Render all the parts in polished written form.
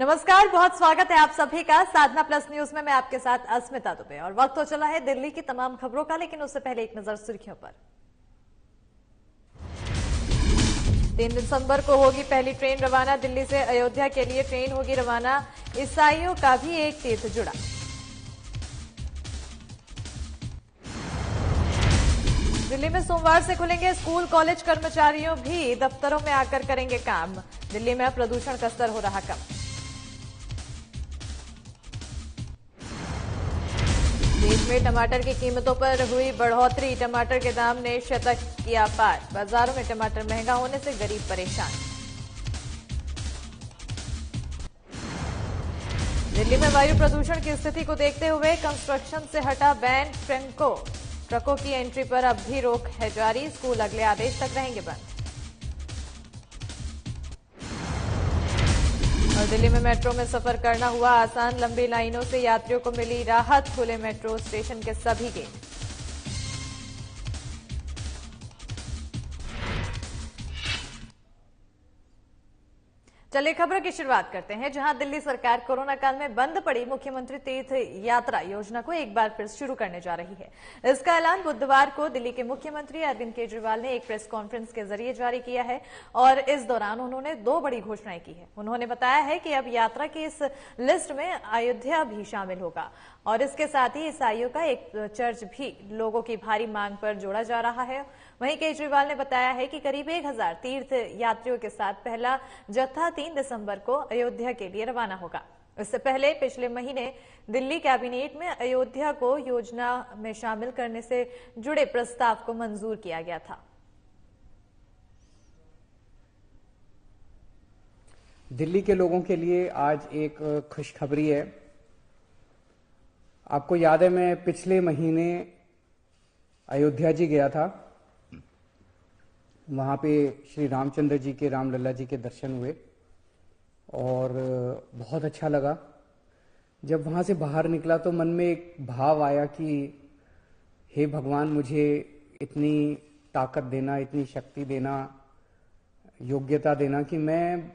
नमस्कार, बहुत स्वागत है आप सभी का साधना प्लस न्यूज में। मैं आपके साथ अस्मिता दुबे और वक्त हो चला है दिल्ली की तमाम खबरों का, लेकिन उससे पहले एक नजर सुर्खियों पर। 3 दिसंबर को होगी पहली ट्रेन रवाना। दिल्ली से अयोध्या के लिए ट्रेन होगी रवाना। ईसाइयों का भी एक तीर्थ जुड़ा। दिल्ली में सोमवार से खुलेंगे स्कूल कॉलेज। कर्मचारियों भी दफ्तरों में आकर करेंगे काम। दिल्ली में प्रदूषण का स्तर हो रहा कम। देश में टमाटर की कीमतों पर हुई बढ़ोतरी। टमाटर के दाम ने शतक किया पार। बाजारों में टमाटर महंगा होने से गरीब परेशान। दिल्ली में वायु प्रदूषण की स्थिति को देखते हुए कंस्ट्रक्शन से हटा बैन। ट्रकों की एंट्री पर अब भी रोक है जारी। स्कूल अगले आदेश तक रहेंगे बंद। और दिल्ली में मेट्रो में सफर करना हुआ आसान। लंबी लाइनों से यात्रियों को मिली राहत। खुले मेट्रो स्टेशन के सभी गेट। चलिए खबरों की शुरुआत करते हैं, जहां दिल्ली सरकार कोरोना काल में बंद पड़ी मुख्यमंत्री तीर्थ यात्रा योजना को एक बार फिर शुरू करने जा रही है। इसका ऐलान बुधवार को दिल्ली के मुख्यमंत्री अरविंद केजरीवाल ने एक प्रेस कॉन्फ्रेंस के जरिए जारी किया है और इस दौरान उन्होंने 2 बड़ी घोषणाएं की है। उन्होंने बताया है कि अब यात्रा की इस लिस्ट में अयोध्या भी शामिल होगा और इसके साथ ही ईसाइयों का एक चर्च भी लोगों की भारी मांग पर जोड़ा जा रहा है। वहीं केजरीवाल ने बताया है कि करीब 1000 तीर्थ यात्रियों के साथ पहला जत्था 3 दिसंबर को अयोध्या के लिए रवाना होगा। इससे पहले पिछले महीने दिल्ली कैबिनेट में अयोध्या को योजना में शामिल करने से जुड़े प्रस्ताव को मंजूर किया गया था। दिल्ली के लोगों के लिए आज एक खुशखबरी है। आपको याद है, मैं पिछले महीने अयोध्या जी गया था। वहां पे श्री रामचंद्र जी के, रामलला जी के दर्शन हुए और बहुत अच्छा लगा। जब वहां से बाहर निकला तो मन में एक भाव आया कि हे भगवान, मुझे इतनी ताकत देना, इतनी शक्ति देना, योग्यता देना कि मैं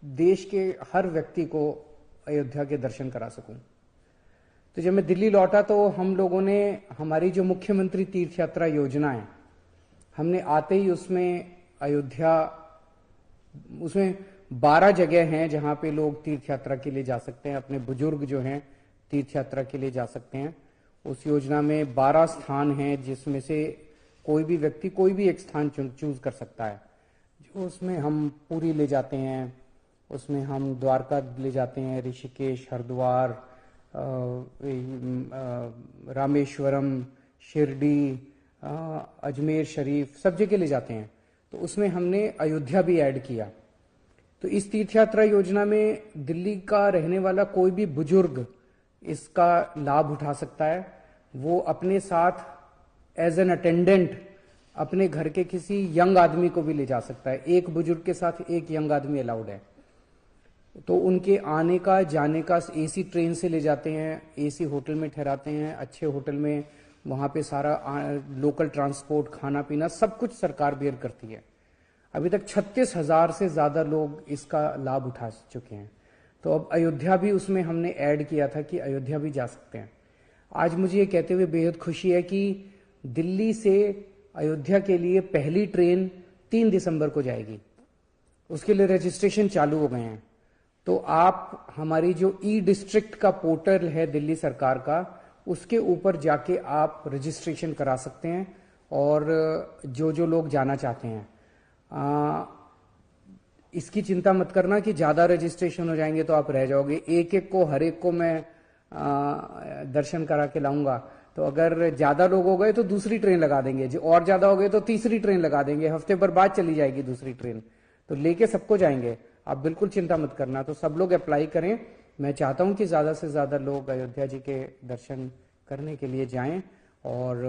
देश के हर व्यक्ति को अयोध्या के दर्शन करा सकूं। तो जब मैं दिल्ली लौटा तो हम लोगों ने हमारी जो मुख्यमंत्री तीर्थ यात्रा योजना है, हमने आते ही उसमें अयोध्या, उसमें 12 जगह हैं जहां पे लोग तीर्थ यात्रा के लिए जा सकते हैं, अपने बुजुर्ग जो हैं तीर्थ यात्रा के लिए जा सकते हैं। उस योजना में 12 स्थान हैं जिसमें से कोई भी व्यक्ति कोई भी एक स्थान चूज कर सकता है। जो उसमें हम पुरी ले जाते हैं, उसमें हम द्वारका ले जाते हैं, ऋषिकेश, हरिद्वार, रामेश्वरम, शिरडी, अजमेर शरीफ, सब जगह ले जाते हैं। तो उसमें हमने अयोध्या भी ऐड किया। तो इस तीर्थ यात्रा योजना में दिल्ली का रहने वाला कोई भी बुजुर्ग इसका लाभ उठा सकता है। वो अपने साथ एज एन अटेंडेंट अपने घर के किसी यंग आदमी को भी ले जा सकता है। एक बुजुर्ग के साथ एक यंग आदमी अलाउड है। तो उनके आने का, जाने का एसी ट्रेन से ले जाते हैं, एसी होटल में ठहराते हैं, अच्छे होटल में। वहां पे सारा लोकल ट्रांसपोर्ट, खाना पीना सब कुछ सरकार बेयर करती है। अभी तक 36,000 से ज्यादा लोग इसका लाभ उठा चुके हैं। तो अब अयोध्या भी उसमें हमने ऐड किया था कि अयोध्या भी जा सकते हैं। आज मुझे ये कहते हुए बेहद खुशी है कि दिल्ली से अयोध्या के लिए पहली ट्रेन 3 दिसंबर को जाएगी। उसके लिए रजिस्ट्रेशन चालू हो गए हैं। तो आप हमारी जो ई डिस्ट्रिक्ट का पोर्टल है दिल्ली सरकार का, उसके ऊपर जाके आप रजिस्ट्रेशन करा सकते हैं और जो लोग जाना चाहते हैं। इसकी चिंता मत करना कि ज्यादा रजिस्ट्रेशन हो जाएंगे तो आप रह जाओगे। एक एक को, हर एक को मैं दर्शन करा के लाऊंगा। तो अगर ज्यादा लोग हो गए तो दूसरी ट्रेन लगा देंगे, जो और ज्यादा हो गए तो तीसरी ट्रेन लगा देंगे। हफ्ते भर बाद चली जाएगी दूसरी ट्रेन। तो लेके सबको जाएंगे, आप बिल्कुल चिंता मत करना। तो सब लोग अप्लाई करें। मैं चाहता हूं कि ज्यादा से ज्यादा लोग अयोध्या जी के दर्शन करने के लिए जाएं। और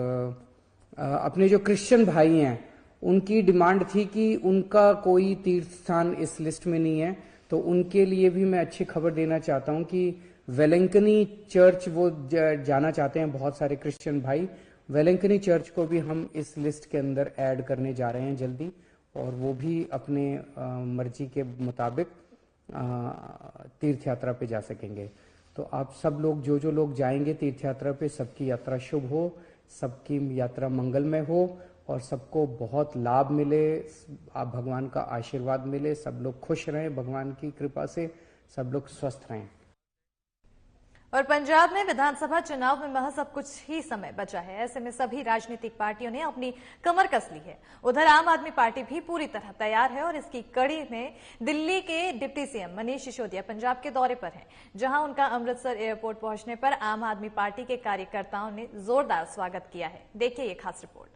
अपने जो क्रिश्चियन भाई हैं, उनकी डिमांड थी कि उनका कोई तीर्थ स्थान इस लिस्ट में नहीं है। तो उनके लिए भी मैं अच्छी खबर देना चाहता हूं कि वेलंकनी चर्च वो जाना चाहते हैं बहुत सारे क्रिश्चियन भाई। वेलंकनी चर्च को भी हम इस लिस्ट के अंदर ऐड करने जा रहे हैं जल्दी, और वो भी अपने मर्जी के मुताबिक तीर्थ यात्रा पे जा सकेंगे। तो आप सब लोग जो लोग जाएंगे तीर्थ यात्रा पे, सबकी यात्रा शुभ हो, सबकी यात्रा मंगलमय हो और सबको बहुत लाभ मिले, आप भगवान का आशीर्वाद मिले, सब लोग खुश रहें, भगवान की कृपा से सब लोग स्वस्थ रहें। और पंजाब में विधानसभा चुनाव में महज अब कुछ ही समय बचा है। ऐसे में सभी राजनीतिक पार्टियों ने अपनी कमर कस ली है। उधर आम आदमी पार्टी भी पूरी तरह तैयार है और इसकी कड़ी में दिल्ली के डिप्टी सीएम मनीष सिसोदिया पंजाब के दौरे पर हैं, जहां उनका अमृतसर एयरपोर्ट पहुंचने पर आम आदमी पार्टी के कार्यकर्ताओं ने जोरदार स्वागत किया है। देखिए ये खास रिपोर्ट।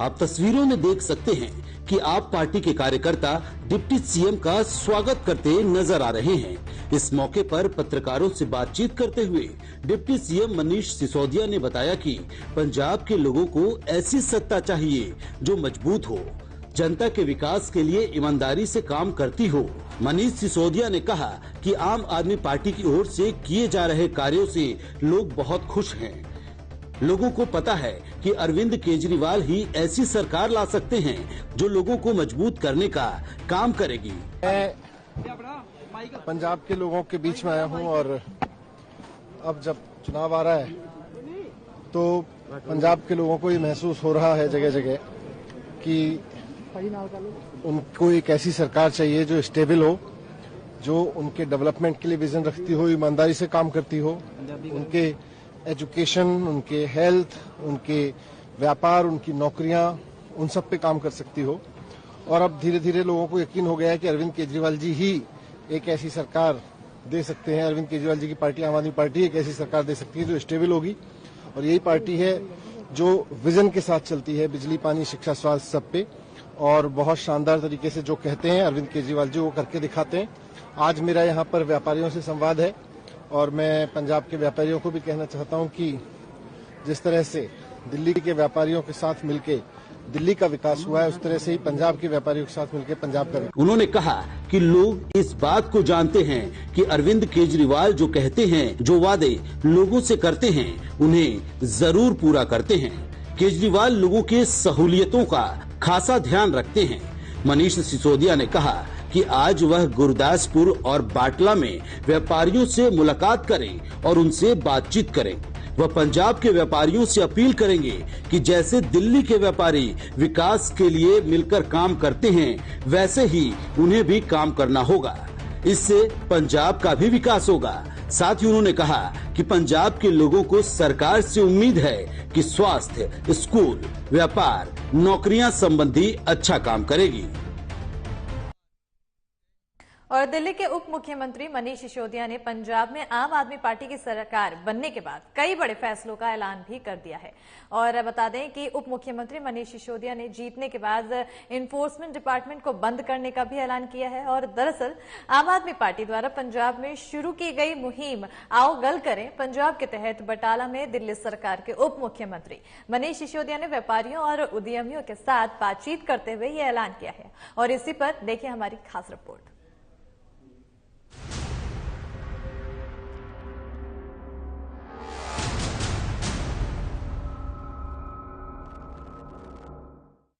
आप तस्वीरों में देख सकते हैं कि आप पार्टी के कार्यकर्ता डिप्टी सीएम का स्वागत करते नजर आ रहे हैं। इस मौके पर पत्रकारों से बातचीत करते हुए डिप्टी सीएम मनीष सिसोदिया ने बताया कि पंजाब के लोगों को ऐसी सत्ता चाहिए जो मजबूत हो, जनता के विकास के लिए ईमानदारी से काम करती हो। मनीष सिसोदिया ने कहा कि आम आदमी पार्टी की ओर से किए जा रहे कार्यों से लोग बहुत खुश हैं। लोगों को पता है कि अरविंद केजरीवाल ही ऐसी सरकार ला सकते हैं जो लोगों को मजबूत करने का काम करेगी। मैं पंजाब के लोगों के बीच में आया हूं और अब जब चुनाव आ रहा है तो पंजाब के लोगों को ये महसूस हो रहा है जगह जगह कि उनको एक ऐसी सरकार चाहिए जो स्टेबल हो, जो उनके डेवलपमेंट के लिए विजन रखती हो, ईमानदारी से काम करती हो, उनके एजुकेशन, उनके हेल्थ, उनके व्यापार, उनकी नौकरियां, उन सब पे काम कर सकती हो। और अब धीरे धीरे लोगों को यकीन हो गया है कि अरविंद केजरीवाल जी ही एक ऐसी सरकार दे सकते हैं। अरविंद केजरीवाल जी की पार्टी आम आदमी पार्टी एक ऐसी सरकार दे सकती है जो स्टेबल होगी और यही पार्टी है जो विजन के साथ चलती है, बिजली, पानी, शिक्षा, स्वास्थ्य सब पे, और बहुत शानदार तरीके से जो कहते हैं अरविंद केजरीवाल जी वो करके दिखाते हैं। आज मेरा यहाँ पर व्यापारियों से संवाद है और मैं पंजाब के व्यापारियों को भी कहना चाहता हूं कि जिस तरह से दिल्ली के व्यापारियों के साथ मिलके दिल्ली का विकास हुआ है, उस तरह से ही पंजाब के व्यापारियों के साथ मिलकर पंजाब का विकास। उन्होंने कहा कि लोग इस बात को जानते हैं कि अरविंद केजरीवाल जो कहते हैं, जो वादे लोगों से करते हैं, उन्हें जरूर पूरा करते हैं। केजरीवाल लोगों के सहूलियतों का खासा ध्यान रखते हैं। मनीष सिसोदिया ने कहा कि आज वह गुरदासपुर और बाटला में व्यापारियों से मुलाकात करें और उनसे बातचीत करें। वह पंजाब के व्यापारियों से अपील करेंगे कि जैसे दिल्ली के व्यापारी विकास के लिए मिलकर काम करते हैं, वैसे ही उन्हें भी काम करना होगा। इससे पंजाब का भी विकास होगा। साथ ही उन्होंने कहा कि पंजाब के लोगों को सरकार से उम्मीद है कि स्वास्थ्य, स्कूल, व्यापार, नौकरियां संबंधी अच्छा काम करेगी। और दिल्ली के उप मुख्यमंत्री मनीष सिसोदिया ने पंजाब में आम आदमी पार्टी की सरकार बनने के बाद कई बड़े फैसलों का ऐलान भी कर दिया है। और बता दें कि उप मुख्यमंत्री मनीष सिसोदिया ने जीतने के बाद इन्फोर्समेंट डिपार्टमेंट को बंद करने का भी ऐलान किया है। और दरअसल आम आदमी पार्टी द्वारा पंजाब में शुरू की गई मुहिम आओ गल करें पंजाब के तहत बटाला में दिल्ली सरकार के उप मुख्यमंत्री मनीष सिसोदिया ने व्यापारियों और उद्यमियों के साथ बातचीत करते हुए ये ऐलान किया है। और इसी पर देखिए हमारी खास रिपोर्ट।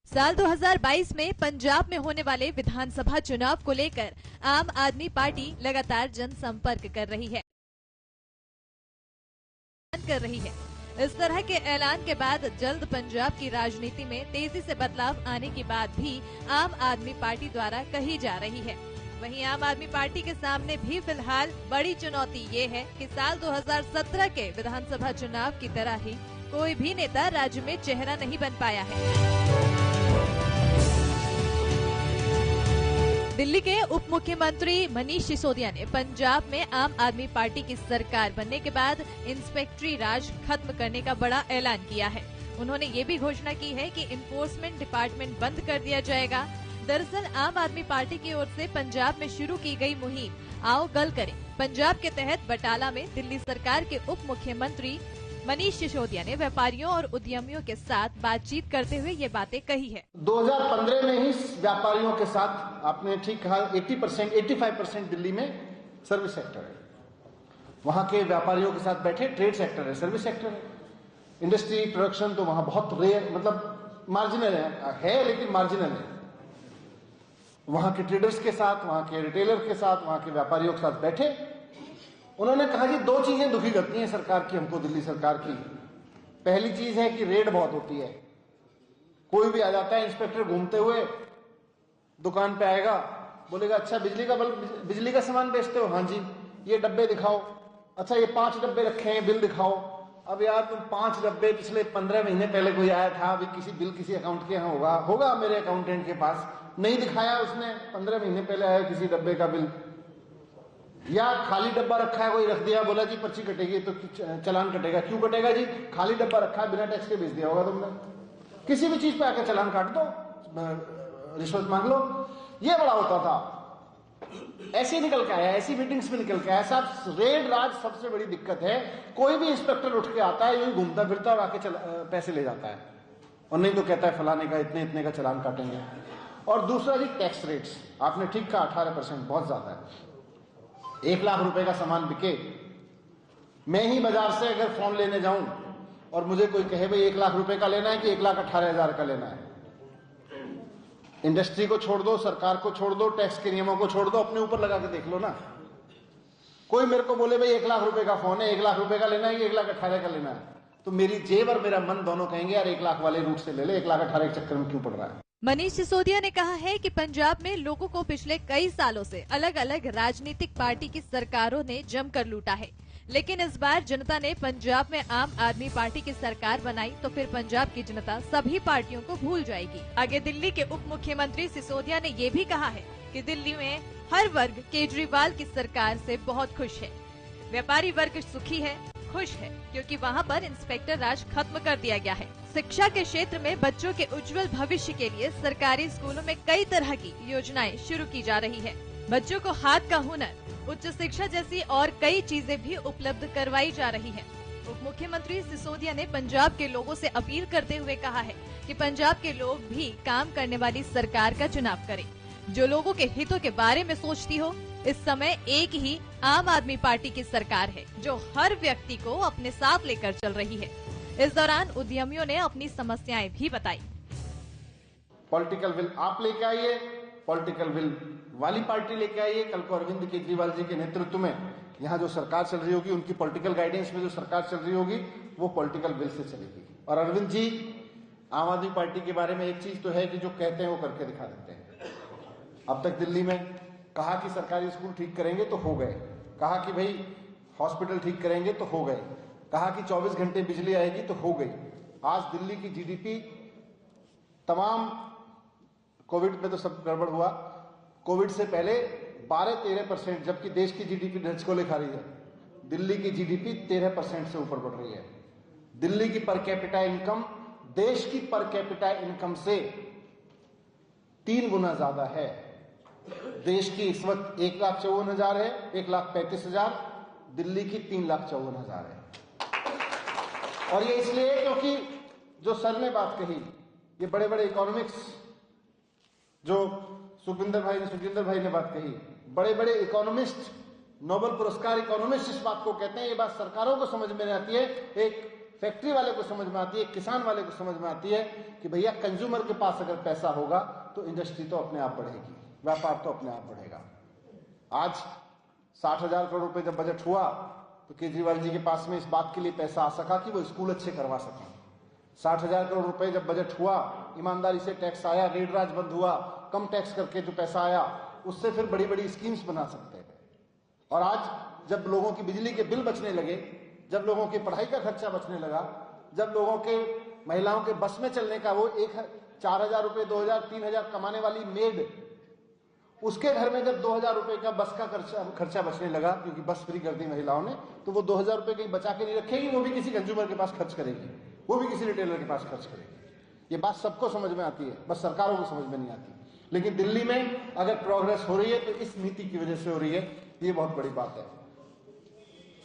साल 2022 में पंजाब में होने वाले विधानसभा चुनाव को लेकर आम आदमी पार्टी लगातार जनसंपर्क कर रही है। इस तरह के ऐलान के बाद जल्द पंजाब की राजनीति में तेजी से बदलाव आने की बात भी आम आदमी पार्टी द्वारा कही जा रही है। वहीं आम आदमी पार्टी के सामने भी फिलहाल बड़ी चुनौती ये है कि साल 2017 के विधानसभा चुनाव की तरह ही कोई भी नेता राज्य में चेहरा नहीं बन पाया है। दिल्ली के उप मुख्यमंत्री मनीष सिसोदिया ने पंजाब में आम आदमी पार्टी की सरकार बनने के बाद इंस्पेक्टरी राज खत्म करने का बड़ा ऐलान किया है। उन्होंने ये भी घोषणा की है कि इन्फोर्समेंट डिपार्टमेंट बंद कर दिया जाएगा। दरअसल आम आदमी पार्टी की ओर से पंजाब में शुरू की गई मुहिम आओ गल करें पंजाब के तहत बटाला में दिल्ली सरकार के उप मुख्यमंत्री मनीष सिसोदिया ने व्यापारियों और उद्यमियों के साथ बातचीत करते हुए ये बातें कही है। 2015 में ही व्यापारियों के साथ आपने ठीक कहा 80%, 85% दिल्ली में सर्विस सेक्टर है। वहां के व्यापारियों के साथ बैठे, ट्रेड सेक्टर है, सर्विस सेक्टर है, इंडस्ट्री प्रोडक्शन तो वहां बहुत रेयर, मतलब मार्जिनल है लेकिन मार्जिनल है। वहां के ट्रेडर्स के साथ, वहां के रिटेलर के साथ, वहां के व्यापारियों के साथ बैठे, उन्होंने कहा जी 2 चीजें दुखी करती हैं सरकार की हमको, दिल्ली सरकार की। पहली चीज है कि रेड बहुत होती है। कोई भी आ जाता है, इंस्पेक्टर घूमते हुए दुकान पे आएगा, बोलेगा अच्छा बिजली का सामान बेचते हो? हाँ जी। ये डब्बे दिखाओ। अच्छा ये 5 डब्बे रखे हैं, बिल दिखाओ। अब यार तुम 5 डब्बे पिछले 15 महीने पहले कोई आया था, अभी किसी अकाउंट के यहाँ होगा मेरे अकाउंटेंट के पास, नहीं दिखाया उसने 15 महीने पहले आया किसी डब्बे का बिल, या खाली डब्बा रखा है कोई रख दिया, बोला जी पर्ची कटेगी तो चालान कटेगा। क्यों कटेगा जी? खाली डब्बा रखा है, बिना टैक्स के बेच दिया होगा तुमने। किसी भी चीज पे आकर चालान काट दो, रिश्वत मांग लो, ये बड़ा होता था। ऐसे निकल के आया, ऐसी मीटिंग्स में निकल के आया। साहब रेड राज सबसे बड़ी दिक्कत है। कोई भी इंस्पेक्टर उठ के आता है, यूं घूमता फिरता और आके पैसे ले जाता है, और नहीं तो कहता है फलाने का इतने का चालान काटेंगे। और दूसरा जी टैक्स रेट्स, आपने ठीक कहा 18%, बहुत ज्यादा है। 1 लाख रुपए का सामान बिके, मैं ही बाजार से अगर फोन लेने जाऊं और मुझे कोई कहे भाई 1 लाख रुपए का लेना है कि 1,18,000 का लेना है, इंडस्ट्री को छोड़ दो, सरकार को छोड़ दो, टैक्स के नियमों को छोड़ दो, अपने ऊपर लगा के देख लो ना। कोई मेरे को बोले भाई 1 लाख रुपए का फोन है, 1 लाख रुपए का लेना है कि 1,18,000 का लेना है, तो मेरी जेब और मेरा मन दोनों कहेंगे यार 1 लाख वाले रूट से ले ले, 1,18,000 के चक्कर में क्यों पड़ रहा है। मनीष सिसोदिया ने कहा है कि पंजाब में लोगों को पिछले कई सालों से अलग अलग राजनीतिक पार्टी की सरकारों ने जमकर लूटा है, लेकिन इस बार जनता ने पंजाब में आम आदमी पार्टी की सरकार बनाई तो फिर पंजाब की जनता सभी पार्टियों को भूल जाएगी। आगे दिल्ली के उप मुख्यमंत्री सिसोदिया ने ये भी कहा है कि दिल्ली में हर वर्ग केजरीवाल की सरकार से बहुत खुश है। व्यापारी वर्ग सुखी है, खुश है, क्योंकि वहाँ पर इंस्पेक्टर राज खत्म कर दिया गया है। शिक्षा के क्षेत्र में बच्चों के उज्जवल भविष्य के लिए सरकारी स्कूलों में कई तरह की योजनाएं शुरू की जा रही है। बच्चों को हाथ का हुनर, उच्च शिक्षा जैसी और कई चीजें भी उपलब्ध करवाई जा रही है। उप मुख्यमंत्री सिसोदिया ने पंजाब के लोगों से अपील करते हुए कहा है कि पंजाब के लोग भी काम करने वाली सरकार का चुनाव करें, जो लोगों के हितों के बारे में सोचती हो। इस समय एक ही आम आदमी पार्टी की सरकार है जो हर व्यक्ति को अपने साथ लेकर चल रही है। इस दौरान उद्यमियों ने अपनी समस्याएं भी बताई। पॉलिटिकल विल आप लेके आइए, पॉलिटिकल विल वाली पार्टी लेके आइए। कल को अरविंद केजरीवाल जी के नेतृत्व में यहाँ जो सरकार चल रही होगी, उनकी पॉलिटिकल गाइडेंस में जो सरकार चल रही होगी, वो पॉलिटिकल विल से चलेगी। और अरविंद जी आम आदमी पार्टी के बारे में एक चीज तो है कि जो कहते हैं वो करके दिखा देते हैं। अब तक दिल्ली में कहा कि सरकारी स्कूल ठीक करेंगे तो हो गए, कहा कि भाई हॉस्पिटल ठीक करेंगे तो हो गए, कहा कि 24 घंटे बिजली आएगी तो हो गई। आज दिल्ली की जीडीपी तमाम, कोविड में तो सब गड़बड़ हुआ, कोविड से पहले 12-13%, जबकि देश की जीडीपी ढचकोले खा रही है, दिल्ली की जीडीपी 13% से ऊपर बढ़ रही है। दिल्ली की पर कैपिटा इनकम देश की पर कैपिटा इनकम से 3 गुना ज्यादा है। देश की इस वक्त 1,54,000 है, 1,35,000, दिल्ली की 3,54,000 है। और ये इसलिए क्योंकि जो सर ने बात कही, ये बड़े बड़े इकोनॉमिक्स जो सुखविंदर भाई ने बात कही, बड़े बड़े इकोनॉमिस्ट, नोबेल पुरस्कार इकोनॉमिस्ट इस बात को कहते हैं। ये बात सरकारों को समझ में आती है, एक फैक्ट्री वाले को समझ में आती है, एक किसान वाले को समझ में आती है कि भैया कंज्यूमर के पास अगर पैसा होगा तो इंडस्ट्री तो अपने आप बढ़ेगी, व्यापार तो अपने आप बढ़ेगा। आज 60,000 करोड़ रुपए जब बजट हुआ तो केजरीवाल जी के पास में इस बात के लिए पैसा आ सका कि वो स्कूल अच्छे करवा सकें। 60,000 करोड़ रुपए जब बजट हुआ, ईमानदारी से टैक्स आया, रेड राज बंद हुआ, कम टैक्स करके जो पैसा आया उससे फिर बड़ी बड़ी स्कीम्स बना सकते हैं। और आज जब लोगों की बिजली के बिल बचने लगे, जब लोगों की पढ़ाई का खर्चा बचने लगा, जब लोगों के महिलाओं के बस में चलने का वो 4,000 रुपए, 2,000, 3,000 कमाने वाली मेड, उसके घर में जब 2,000 रुपए का बस का खर्चा बचने लगा, क्योंकि बस फ्री कर दी महिलाओं ने, तो वो 2,000 रुपए कहीं बचा के नहीं रखेगी, वो भी किसी कंज्यूमर के पास खर्च करेगी, वो भी किसी रिटेलर के पास खर्च करेगी। ये बात सबको समझ में आती है, बस सरकारों को समझ में नहीं आती। लेकिन दिल्ली में अगर प्रोग्रेस हो रही है तो इस नीति की वजह से हो रही है, ये बहुत बड़ी बात है।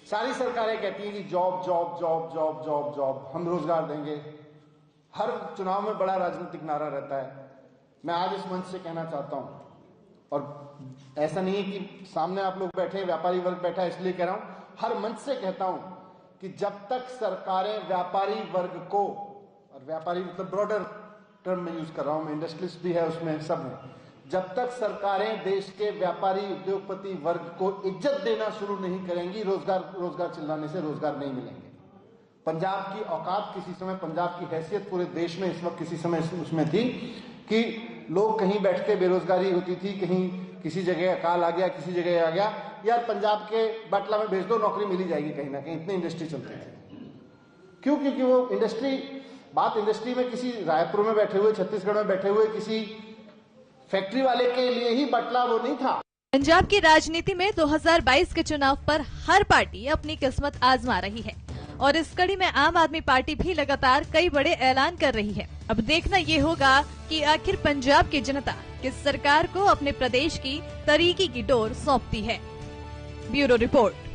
सारी सरकारें कहती हैं कि job job job job job job, हम रोजगार देंगे, हर चुनाव में बड़ा राजनीतिक नारा रहता है। मैं आज इस मंच से कहना चाहता हूं, और ऐसा नहीं है कि सामने आप लोग बैठे, व्यापारी वर्ग बैठा है इसलिए कह रहा हूं, हर मंच से कहता हूं कि जब तक सरकारें व्यापारी वर्ग को, और व्यापारी मतलब ब्रॉडर टर्म में यूज कर रहा हूं मैं, इंडस्ट्रियलिस्ट भी है उसमें, सब है। जब तक सरकारें देश के व्यापारी उद्योगपति वर्ग को इज्जत देना शुरू नहीं करेंगी, रोजगार चिल्लाने से रोजगार नहीं मिलेंगे। पंजाब की औकात किसी समय, पंजाब की हैसियत पूरे देश में इस वक्त किसी समय उसमें थी कि लोग कहीं बैठ के बेरोजगारी होती थी, कहीं किसी जगह अकाल आ गया, किसी जगह आ गया, यार पंजाब के बाटला में भेज दो, नौकरी मिल ही जाएगी कहीं ना कहीं, इतनी इंडस्ट्री चलती थी। क्यों? क्योंकि वो इंडस्ट्री में किसी रायपुर में बैठे हुए, छत्तीसगढ़ में बैठे हुए किसी फैक्ट्री वाले के लिए ही बाटला वो नहीं था। पंजाब की राजनीति में 2022 के चुनाव पर हर पार्टी अपनी किस्मत आजमा रही है और इस कड़ी में आम आदमी पार्टी भी लगातार कई बड़े ऐलान कर रही है। अब देखना ये होगा कि आखिर पंजाब की जनता किस सरकार को अपने प्रदेश की तरीके की डोर सौंपती है। Bureau report.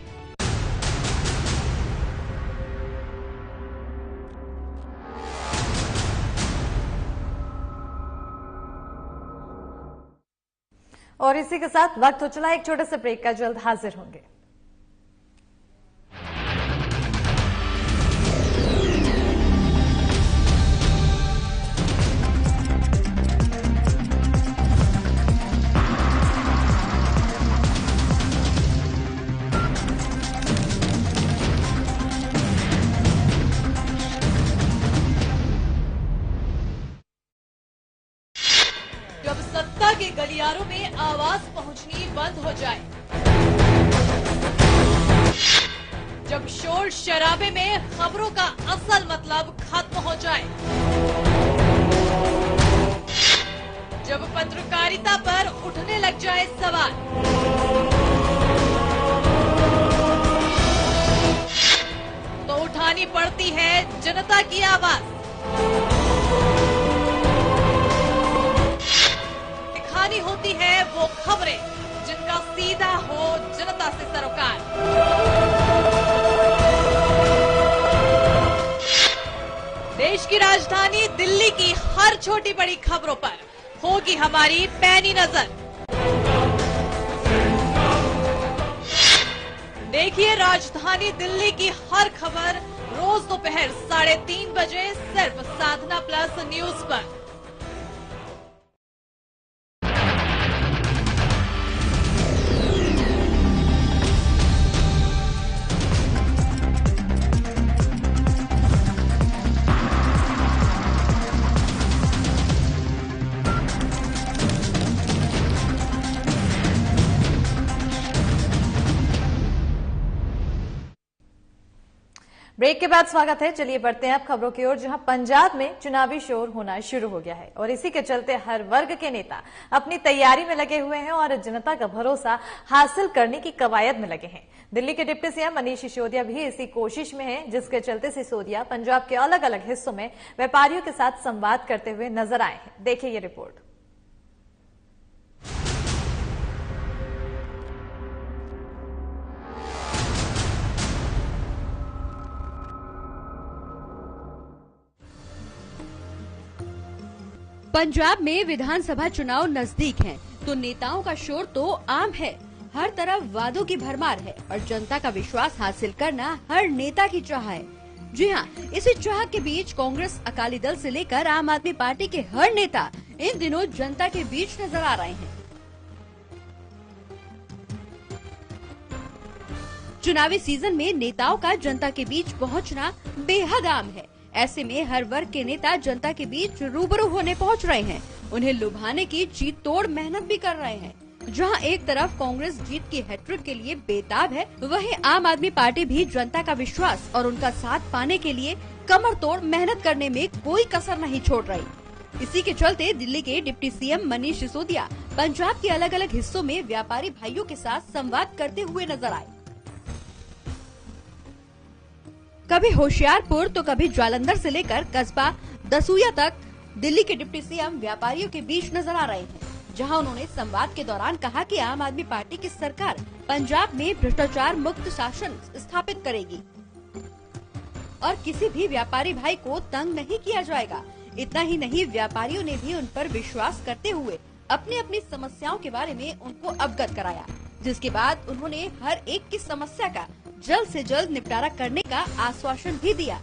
और इसी के साथ वक्त हो चला एक छोटे से ब्रेक का, जल्द हाजिर होंगे। जब सत्ता के गलियारों में आवाज पहुंचनी बंद हो जाए, जब शोर शराबे में खबरों का असल मतलब खत्म हो जाए, जब पत्रकारिता पर उठने लग जाए सवाल, तो उठानी पड़ती है जनता की आवाज। दिखानी होती है वो खबरें जिनका सीधा हो जनता से सरोकार। देश की राजधानी दिल्ली की हर छोटी बड़ी खबरों पर होगी हमारी पैनी नजर। देखिए राजधानी दिल्ली की हर खबर रोज दोपहर 3:30 बजे सिर्फ साधना प्लस न्यूज पर। ब्रेक के बाद स्वागत है। चलिए बढ़ते हैं अब खबरों की ओर, जहां पंजाब में चुनावी शोर होना शुरू हो गया है और इसी के चलते हर वर्ग के नेता अपनी तैयारी में लगे हुए हैं और जनता का भरोसा हासिल करने की कवायद में लगे हैं। दिल्ली के डिप्टी सीएम मनीष सिसोदिया भी इसी कोशिश में हैं, जिसके चलते सिसोदिया पंजाब के अलग अलग हिस्सों में व्यापारियों के साथ संवाद करते हुए नजर आए हैं। देखिए ये रिपोर्ट। पंजाब में विधानसभा चुनाव नजदीक हैं, तो नेताओं का शोर तो आम है। हर तरफ वादों की भरमार है और जनता का विश्वास हासिल करना हर नेता की चाह है। जी हाँ, इसी चाह के बीच कांग्रेस, अकाली दल से लेकर आम आदमी पार्टी के हर नेता इन दिनों जनता के बीच नजर आ रहे हैं। चुनावी सीजन में नेताओं का जनता के बीच पहुंचना बेहद आम है। ऐसे में हर वर्ग के नेता जनता के बीच रूबरू होने पहुंच रहे हैं। उन्हें लुभाने की जीत तोड़ मेहनत भी कर रहे हैं। जहां एक तरफ कांग्रेस जीत की हैट्रिक के लिए बेताब है, वहीं आम आदमी पार्टी भी जनता का विश्वास और उनका साथ पाने के लिए कमर तोड़ मेहनत करने में कोई कसर नहीं छोड़ रही। इसी के चलते दिल्ली के डिप्टी सीएम मनीष सिसोदिया पंजाब के अलग अलग हिस्सों में व्यापारी भाइयों के साथ संवाद करते हुए नजर आए। कभी होशियारपुर तो कभी जालंधर से लेकर कस्बा दसूया तक दिल्ली के डिप्टी सीएम व्यापारियों के बीच नजर आ रहे हैं, जहां उन्होंने संवाद के दौरान कहा कि आम आदमी पार्टी की सरकार पंजाब में भ्रष्टाचार मुक्त शासन स्थापित करेगी और किसी भी व्यापारी भाई को तंग नहीं किया जाएगा। इतना ही नहीं, व्यापारियों ने भी उन पर विश्वास करते हुए अपनी अपनी समस्याओं के बारे में उनको अवगत कराया, जिसके बाद उन्होंने हर एक की समस्या का जल्द से जल्द निपटारा करने का आश्वासन भी दिया।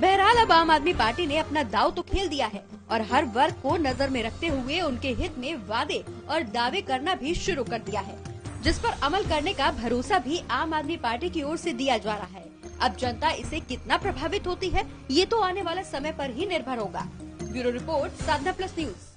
बहरहाल अब आम आदमी पार्टी ने अपना दांव तो खेल दिया है और हर वर्ग को नजर में रखते हुए उनके हित में वादे और दावे करना भी शुरू कर दिया है, जिस पर अमल करने का भरोसा भी आम आदमी पार्टी की ओर से दिया जा रहा है। अब जनता इसे कितना प्रभावित होती है, ये तो आने वाले समय पर ही निर्भर होगा। ब्यूरो रिपोर्ट, साधना प्लस न्यूज।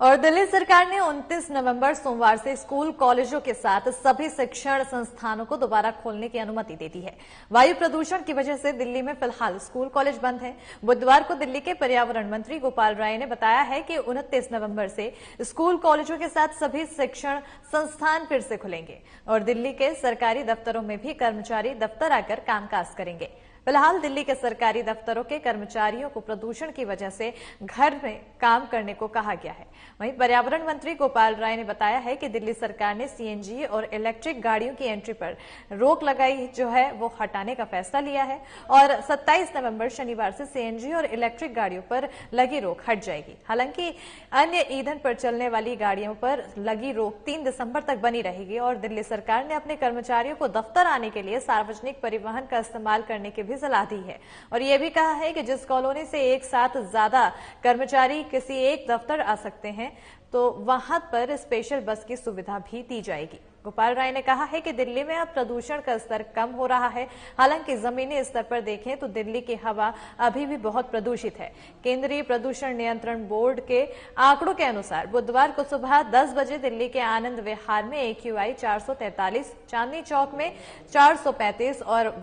और दिल्ली सरकार ने 29 नवंबर सोमवार से स्कूल कॉलेजों के साथ सभी शिक्षण संस्थानों को दोबारा खोलने की अनुमति दे दी है। वायु प्रदूषण की वजह से दिल्ली में फिलहाल स्कूल कॉलेज बंद है। बुधवार को दिल्ली के पर्यावरण मंत्री गोपाल राय ने बताया है कि 29 नवंबर से स्कूल कॉलेजों के साथ सभी शिक्षण संस्थान फिर से खुलेंगे और दिल्ली के सरकारी दफ्तरों में भी कर्मचारी दफ्तर आकर कामकाज करेंगे। फिलहाल दिल्ली के सरकारी दफ्तरों के कर्मचारियों को प्रदूषण की वजह से घर में काम करने को कहा गया है। वहीं पर्यावरण मंत्री गोपाल राय ने बताया है कि दिल्ली सरकार ने सीएनजी और इलेक्ट्रिक गाड़ियों की एंट्री पर रोक लगाई जो है वो हटाने का फैसला लिया है और 27 नवंबर शनिवार से सीएनजी और इलेक्ट्रिक गाड़ियों पर लगी रोक हट जाएगी। हालांकि अन्य ईंधन पर चलने वाली गाड़ियों पर लगी रोक 3 दिसंबर तक बनी रहेगी और दिल्ली सरकार ने अपने कर्मचारियों को दफ्तर आने के लिए सार्वजनिक परिवहन का इस्तेमाल करने की भी सलाह दी है और यह भी कहा है कि जिस कॉलोनी से एक साथ ज्यादा कर्मचारी किसी एक दफ्तर आ सकते हैं तो वहां पर स्पेशल बस की सुविधा भी दी जाएगी। गोपाल राय ने कहा है कि दिल्ली में अब प्रदूषण का स्तर कम हो रहा है। हालांकि जमीनी स्तर पर देखें तो दिल्ली की हवा अभी भी बहुत प्रदूषित है। केंद्रीय प्रदूषण नियंत्रण बोर्ड के आंकड़ों के अनुसार बुधवार को सुबह 10 बजे दिल्ली के आनंद विहार में AQI 443, चांदनी चौक में 435 और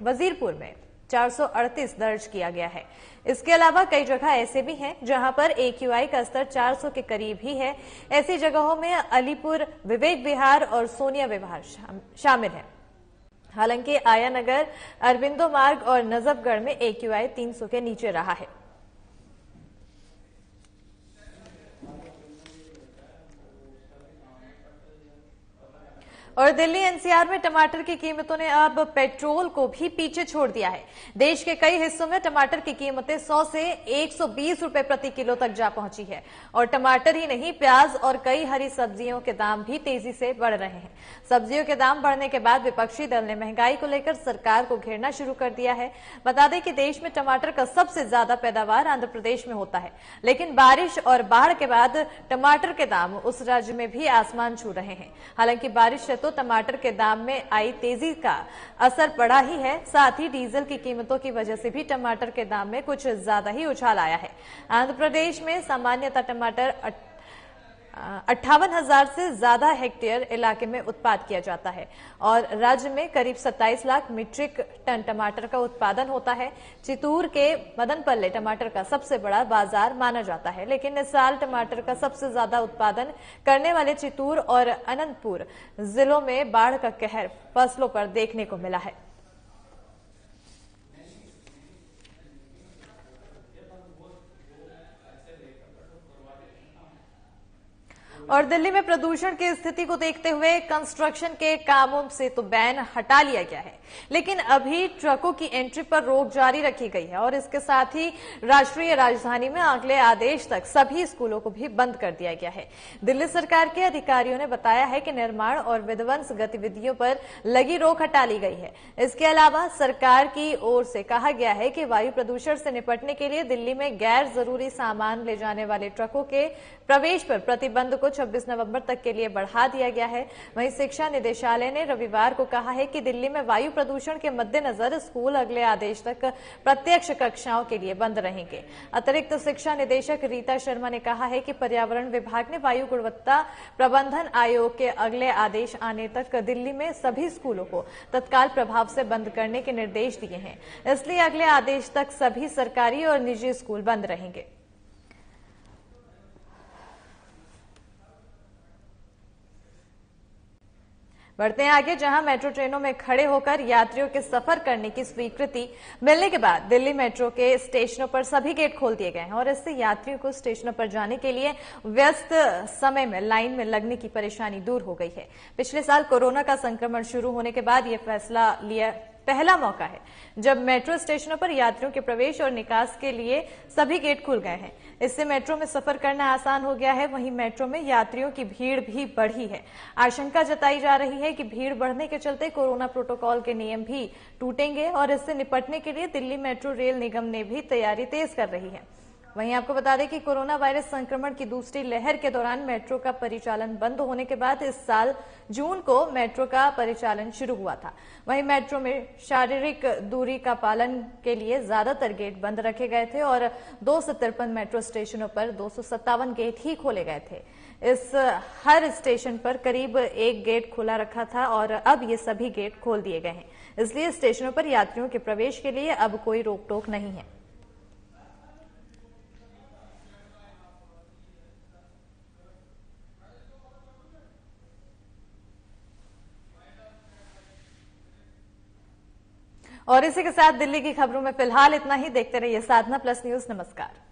वजीरपुर में 438 दर्ज किया गया है। इसके अलावा कई जगह ऐसे भी हैं जहां पर AQI का स्तर 400 के करीब ही है। ऐसी जगहों में अलीपुर, विवेक विहार और सोनिया विहार शामिल है। हालांकि आया नगर, अरबिंदो मार्ग और नजफगढ़ में AQI 300 के नीचे रहा है। और दिल्ली NCR में टमाटर की कीमतों ने अब पेट्रोल को भी पीछे छोड़ दिया है। देश के कई हिस्सों में टमाटर की कीमतें 100 से 120 रुपए प्रति किलो तक जा पहुंची है और टमाटर ही नहीं, प्याज और कई हरी सब्जियों के दाम भी तेजी से बढ़ रहे हैं। सब्जियों के दाम बढ़ने के बाद विपक्षी दल ने महंगाई को लेकर सरकार को घेरना शुरू कर दिया है। बता दें कि देश में टमाटर का सबसे ज्यादा पैदावार आंध्र प्रदेश में होता है, लेकिन बारिश और बाढ़ के बाद टमाटर के दाम उस राज्य में भी आसमान छू रहे हैं। हालांकि बारिश से तो टमाटर के दाम में आई तेजी का असर पड़ा ही है, साथ ही डीजल की कीमतों की वजह से भी टमाटर के दाम में कुछ ज्यादा ही उछाल आया है। आंध्र प्रदेश में सामान्यतः टमाटर 58,000 से ज्यादा हेक्टेयर इलाके में उत्पादन किया जाता है और राज्य में करीब 27 लाख मीट्रिक टन टमाटर का उत्पादन होता है। चितूर के मदनपल्ले टमाटर का सबसे बड़ा बाजार माना जाता है, लेकिन इस साल टमाटर का सबसे ज्यादा उत्पादन करने वाले चितूर और अनंतपुर जिलों में बाढ़ का कहर फसलों पर देखने को मिला है। और दिल्ली में प्रदूषण की स्थिति को देखते हुए कंस्ट्रक्शन के कामों से तो बैन हटा लिया गया है, लेकिन अभी ट्रकों की एंट्री पर रोक जारी रखी गई है और इसके साथ ही राष्ट्रीय राजधानी में अगले आदेश तक सभी स्कूलों को भी बंद कर दिया गया है। दिल्ली सरकार के अधिकारियों ने बताया है कि निर्माण और विध्वंस गतिविधियों पर लगी रोक हटा ली गई है। इसके अलावा सरकार की ओर से कहा गया है कि वायु प्रदूषण से निपटने के लिए दिल्ली में गैर जरूरी सामान ले जाने वाले ट्रकों के प्रवेश पर प्रतिबंध को 26 नवंबर तक के लिए बढ़ा दिया गया है। वहीं शिक्षा निदेशालय ने रविवार को कहा है कि दिल्ली में वायु प्रदूषण के मद्देनजर स्कूल अगले आदेश तक प्रत्यक्ष कक्षाओं के लिए बंद रहेंगे। अतिरिक्त शिक्षा निदेशक रीता शर्मा ने कहा है कि पर्यावरण विभाग ने वायु गुणवत्ता प्रबंधन आयोग के अगले आदेश आने तक दिल्ली में सभी स्कूलों को तत्काल प्रभाव से बंद करने के निर्देश दिए हैं, इसलिए अगले आदेश तक सभी सरकारी और निजी स्कूल बंद रहेंगे। बढ़ते हैं आगे, जहां मेट्रो ट्रेनों में खड़े होकर यात्रियों के सफर करने की स्वीकृति मिलने के बाद दिल्ली मेट्रो के स्टेशनों पर सभी गेट खोल दिए गए हैं और इससे यात्रियों को स्टेशनों पर जाने के लिए व्यस्त समय में लाइन में लगने की परेशानी दूर हो गई है। पिछले साल कोरोना का संक्रमण शुरू होने के बाद यह फैसला लिया पहला मौका है जब मेट्रो स्टेशनों पर यात्रियों के प्रवेश और निकास के लिए सभी गेट खुल गए हैं। इससे मेट्रो में सफर करना आसान हो गया है। वहीं मेट्रो में यात्रियों की भीड़ भी बढ़ी है। आशंका जताई जा रही है कि भीड़ बढ़ने के चलते कोरोना प्रोटोकॉल के नियम भी टूटेंगे और इससे निपटने के लिए दिल्ली मेट्रो रेल निगम ने भी तैयारी तेज कर रही है। वहीं आपको बता दें कि कोरोना वायरस संक्रमण की दूसरी लहर के दौरान मेट्रो का परिचालन बंद होने के बाद इस साल जून को मेट्रो का परिचालन शुरू हुआ था। वहीं मेट्रो में शारीरिक दूरी का पालन के लिए ज्यादातर गेट बंद रखे गए थे और 253 मेट्रो स्टेशनों पर 257 गेट ही खोले गए थे। इस हर स्टेशन पर करीब एक गेट खुला रखा था और अब ये सभी गेट खोल दिए गए हैं। इसलिए स्टेशनों पर यात्रियों के प्रवेश के लिए अब कोई रोक टोक नहीं है। और इसी के साथ दिल्ली की खबरों में फिलहाल इतना ही। देखते रहिए साधना प्लस न्यूज। नमस्कार।